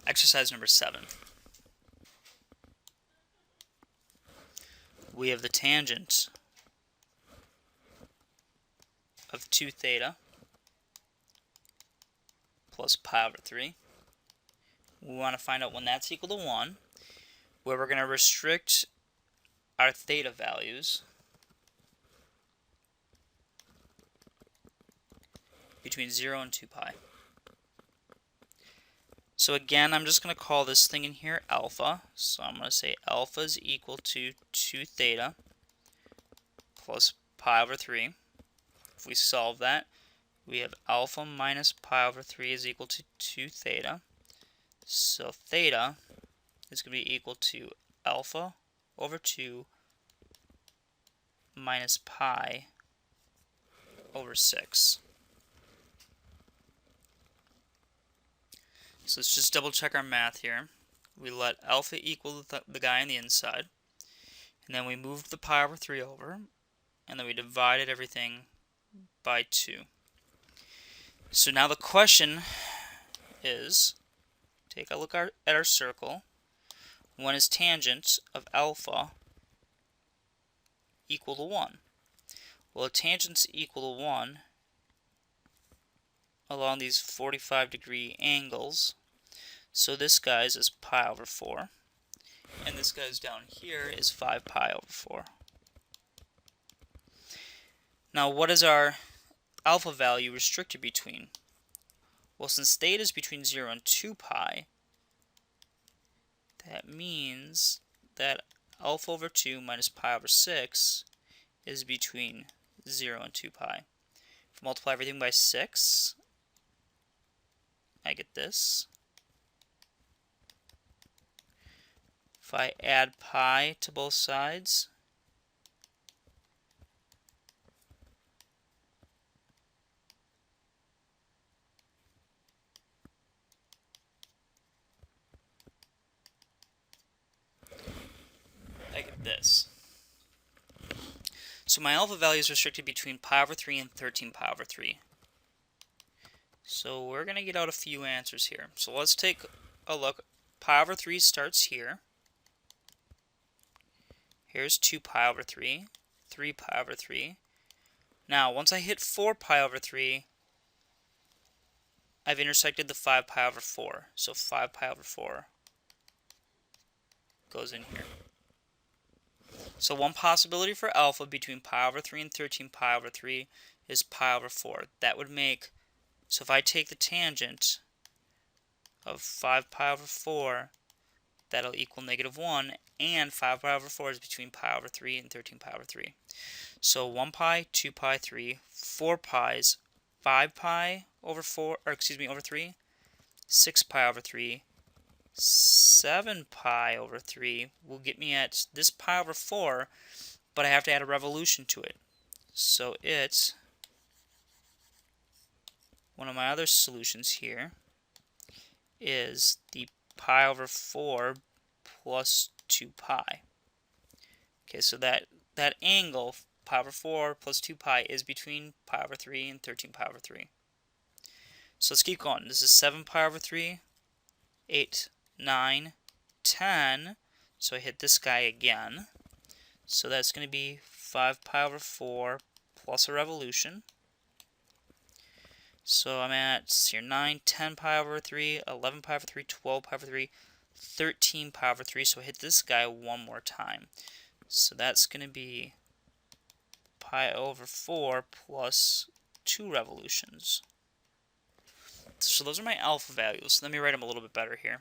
Exercise number 7. We have the tangent of 2 theta plus pi over 3. We want to find out when that's equal to 1, where we're going to restrict our theta values between 0 and 2 pi. So again, I'm just going to call this thing in here alpha. So I'm going to say alpha is equal to 2 theta plus pi over 3. If we solve that, we have alpha minus pi over 3 is equal to 2 theta. So theta is going to be equal to alpha over 2 minus pi over 6. So let's just double check our math here. We let alpha equal the guy on the inside, and then we moved the pi over 3 over, and then we divided everything by 2. So now the question is, take a look at our circle. When is tangent of alpha equal to 1? Well, a tangent's equal to 1 along these 45-degree angles. So this guy's is pi over 4, and this guy's down here is 5 pi over 4. Now, what is our alpha value restricted between? Well, since theta is between 0 and 2 pi, that means that alpha over 2 minus pi over 6 is between 0 and 2 pi. If I multiply everything by 6, I get this. If I add pi to both sides, I get this. So my alpha value is restricted between pi over 3 and 13 pi over 3. So we're going to get out a few answers here. So let's take a look. Pi over 3 starts here. Here's 2 pi over 3, 3 pi over 3. Now, once I hit 4 pi over 3, I've intersected the 5 pi over 4. So 5 pi over 4 goes in here. So one possibility for alpha between pi over 3 and 13 pi over 3 is pi over 4. That would make, so if I take the tangent of 5 pi over 4, that'll equal -1, and 5 pi over 4 is between pi over 3 and 13 pi over 3. So 1 pi, 2 pi, 3, 4 pi's, 5 pi over 4, or excuse me, over 3, 6 pi over 3, 7 pi over 3 will get me at this pi over 4, but I have to add a revolution to it. So it's, one of my other solutions here is the pi over 4 plus 2 pi. Okay, so that angle, pi over 4 plus 2 pi, is between pi over 3 and 13 pi over 3. So let's keep going. This is 7 pi over 3, 8, 9, 10. So I hit this guy again. So that's going to be 5 pi over 4 plus a revolution. So I'm at here 9, 10 pi over 3, 11 pi over 3, 12 pi over 3, 13 pi over 3. So I hit this guy one more time. So that's going to be pi over 4 plus 2 revolutions. So those are my alpha values. Let me write them a little bit better here.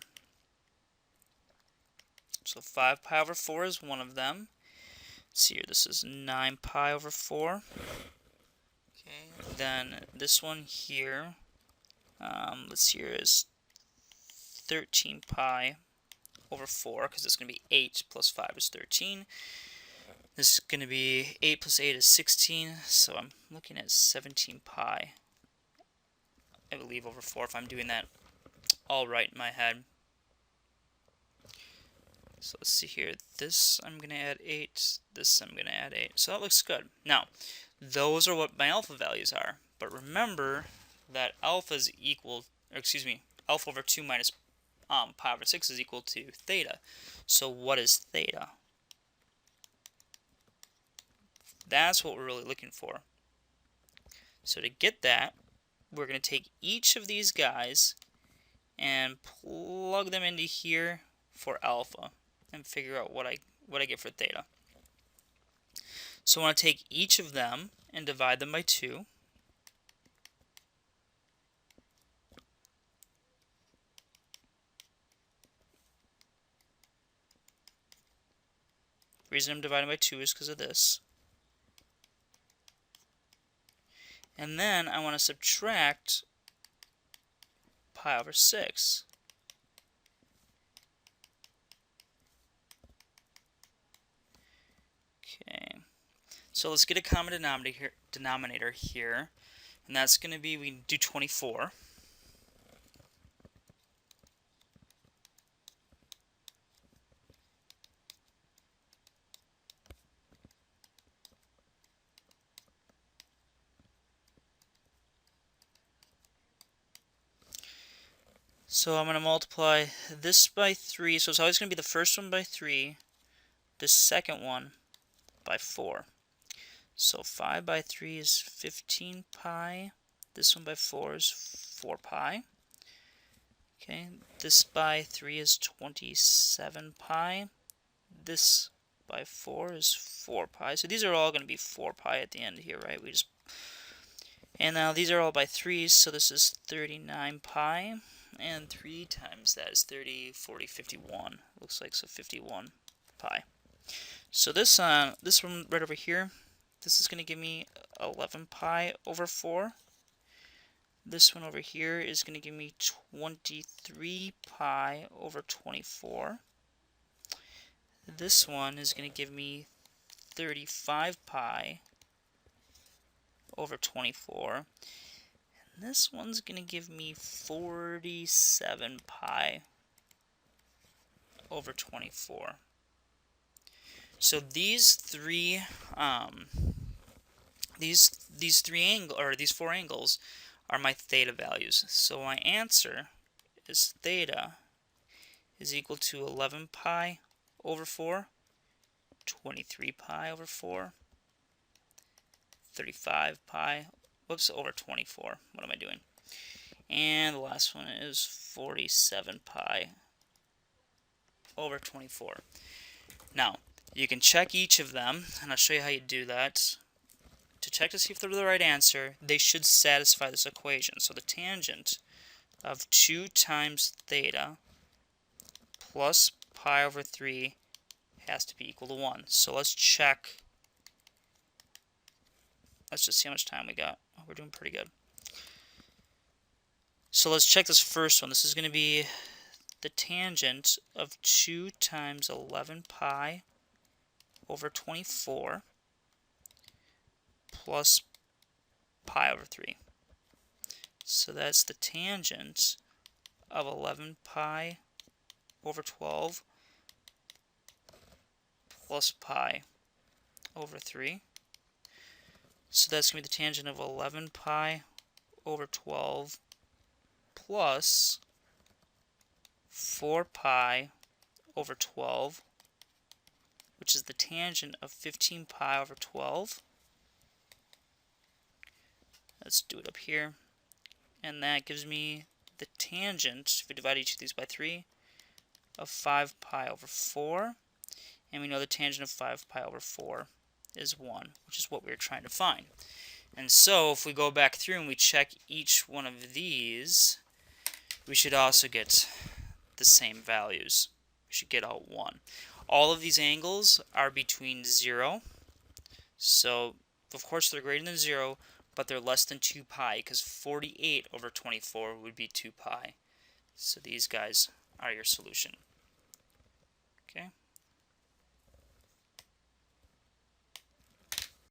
So 5 pi over 4 is one of them. Let's see here, this is 9 pi over 4. Okay, then this one here, let's see here, is 13 pi over 4, because it's going to be 8 plus 5 is 13. This is going to be 8 plus 8 is 16, so I'm looking at 17 pi, I believe, over 4, if I'm doing that all right in my head. So let's see here, this I'm going to add 8, this I'm going to add 8, so that looks good. Now, those are what my alpha values are, but remember that alpha is equal, or excuse me, alpha over 2 minus pi over 6 is equal to theta. So what is theta? That's what we're really looking for. So to get that, we're going to take each of these guys and plug them into here for alpha and figure out what I get for theta. So I want to take each of them and divide them by 2. The reason I'm dividing by 2 is because of this. And then I want to subtract pi over 6. Okay, so let's get a common denominator here, and that's going to be, we can do 24. So I'm going to multiply this by 3, so it's always going to be the first one by 3, the second one by 4. So 5 by 3 is 15 pi, this one by 4 is 4 pi. Okay, this by 3 is 27 pi, this by 4 is 4 pi. So these are all going to be 4 pi at the end here, right? And now these are all by 3s, so this is 39 pi. And 3 times that is 30, 40, 51. Looks like, so 51 pi. So this one right over here, this is going to give me 11 pi over 4. This one over here is going to give me 23 pi over 24. This one is going to give me 35 pi over 24. And this one's going to give me 47 pi over 24. So these four angles are my theta values. So my answer is theta is equal to 11 pi over 4, 23 pi over 4, 35 pi, over 24. What am I doing? And the last one is 47 pi over 24. Now, you can check each of them, and I'll show you how you do that. To check to see if they're the right answer, they should satisfy this equation. So the tangent of 2 times theta plus pi over 3 has to be equal to 1. So let's check. Let's just see how much time we got. Oh, we're doing pretty good. So let's check this first one. This is going to be the tangent of 2 times 11 pi over 24 plus pi over 3. So that's the tangent of 11 pi over 12 plus pi over 3. So that's going to be the tangent of 11 pi over 12 plus 4 pi over 12, which is the tangent of 15 pi over 12. Let's do it up here. And that gives me the tangent, if we divide each of these by 3, of 5 pi over 4. And we know the tangent of 5 pi over 4 is 1, which is what we were trying to find. And so if we go back through and we check each one of these, we should also get the same values. We should get out 1. All of these angles are between 0. So, of course, they're greater than 0, but they're less than 2 pi, because 48 over 24 would be 2 pi. So these guys are your solution.